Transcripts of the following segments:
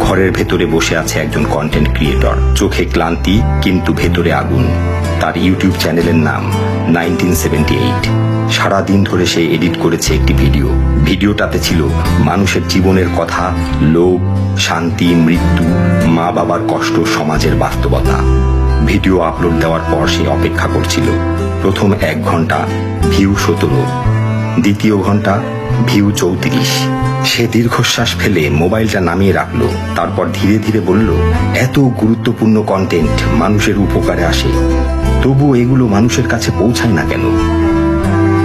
ঘরের ভেতরে বসে আছে একজন কন্টেন্ট ক্রিয়েটর, চোখে ক্লান্তি কিন্তু ভেতরে আগুন। তার ইউটিউব চ্যানেলের নাম 1978। সারাদিন ধরে সে এডিট করেছে একটি ভিডিওটাতে ছিল মানুষের জীবনের কথা, লোভ, শান্তি, মৃত্যু, মা বাবার কষ্ট, সমাজের বাস্তবতা। ভিডিও আপলোড দেওয়ার পর সে অপেক্ষা করছিল। প্রথম 1 ঘন্টা ভিউ 17, দ্বিতীয় ঘন্টা ভিউ 34। সে দীর্ঘশ্বাস ফেলে মোবাইলটা নামিয়ে রাখলো। তারপর ধীরে ধীরে বলল, এত গুরুত্বপূর্ণ কন্টেন্ট মানুষের উপকারে আসে, তবু এগুলো মানুষের কাছে পৌঁছায় না কেন?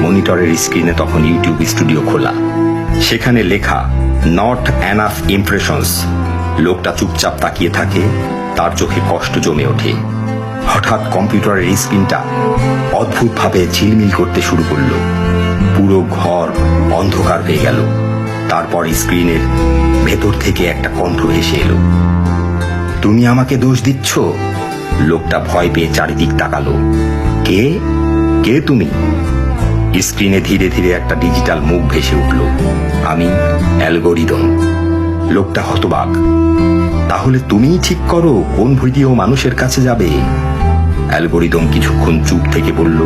মনিটরের স্ক্রিনে তখন ইউটিউব স্টুডিও খোলা, সেখানে লেখা নট এনাফ ইমপ্রেশনস। লোকটা চুপচাপ তাকিয়ে থাকে, তার চোখে কষ্ট জমে ওঠে। হঠাৎ কম্পিউটারের স্ক্রিনটা অদ্ভুতভাবে ঝিলমিল করতে শুরু করলো। পুরো ঘর অন্ধকার হয়ে গেল। তারপর স্ক্রিনের ভেতর থেকে একটা কণ্ঠ ভেসে এলো, তুমি আমাকে দোষ দিচ্ছ? লোকটা ভয় পেয়ে চারিদিক তাকালো। কে কে তুমি? স্ক্রিনে ধীরে ধীরে একটা ডিজিটাল মুখ ভেসে উঠল, আমি অ্যালগোরিদম। লোকটা হতবাক। তাহলে তুমিই ঠিক করো কোন ভিডিও মানুষের কাছে যাবে? অ্যালগোরিদম কিছুক্ষণ চুপ থেকে বলল,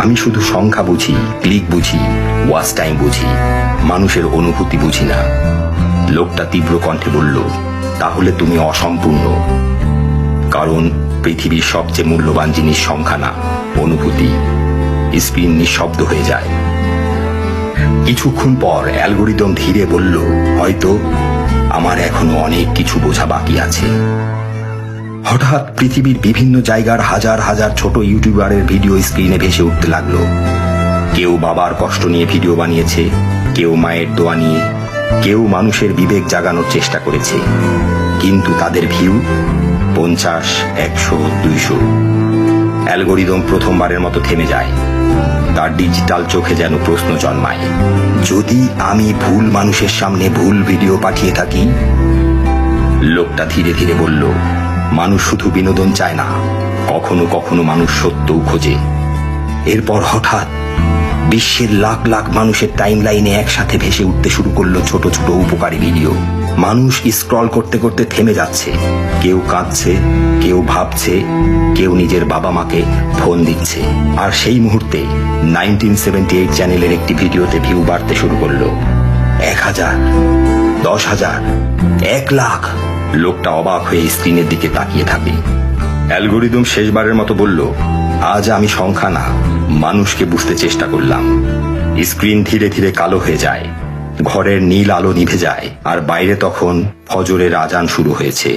আমি শুধু সংখ্যা বুঝি, ক্লিক বুঝি, ওয়াচ টাইম বুঝি, মানুষের অনুভূতি বুঝি না। লোকটা তীব্র কণ্ঠে বলল, তাহলে তুমি অসম্পূর্ণ। কারণ পৃথিবীর সবচেয়ে মূল্যবান জিনিস সংখ্যা না, অনুভূতি। স্ক্রিন নিঃশব্দ হয়ে যায়। কিছুক্ষণ পর অ্যালগোরিদম ধীরে বলল, হয়তো আমার এখনো অনেক কিছু বোঝা বাকি আছে। হঠাৎ পৃথিবীর বিভিন্ন জায়গার হাজার হাজার ছোট ইউটিউবারের ভিডিও স্ক্রিনে ভেসে উঠতে লাগলো। কেউ বাবার কষ্ট নিয়ে ভিডিও বানিয়েছে, কেউ মায়ের দোয়া নিয়ে, কেউ মানুষের বিবেক জাগানোর চেষ্টা করেছে। কিন্তু তাদের ভিউ 50, 100, 200। অ্যালগোরিদম প্রথমবারের মতো থেমে যায়। তার ডিজিটাল চোখে যেন প্রশ্ন জন্মায়, যদি আমি ভুল মানুষের সামনে ভুল ভিডিও পাঠিয়ে থাকি? লোকটা ধীরে ধীরে বলল, মানুষ শুধু বিনোদন চায় না, কখনো কখনো মানুষ সত্যও খোঁজে। এরপর হঠাৎ বিশ্বের লাখ লাখ মানুষের টাইমলাইনে একসাথে ভেসে উঠতে শুরু করলো ছোট ছোট উপকারী ভিডিও। মানুষ স্ক্রল করতে করতে থেমে যাচ্ছে, কেউ কাঁদছে, কেউ ভাবছে, কেউ নিজের বাবা মাকে ফোন দিচ্ছে। আর সেই মুহূর্তে 1978 চ্যানেলের একটি ভিডিওতে ভিউ বাড়তে শুরু করলো। 1000, 10,000, 1 লাখ। লোকটা অবাক হয়ে স্ক্রিনের দিকে তাকিয়ে থাকে। অ্যালগোরিদম শেষবারের মতো বলল, আজ আমি সংখ্যা না, মানুষকে বুঝতে চেষ্টা করলাম। স্ক্রিন ধীরে ধীরে কালো হয়ে যায়, ঘরের নীল আলো নিভে যায়, আর বাইরে তখন ফজরের আজান শুরু হয়েছে।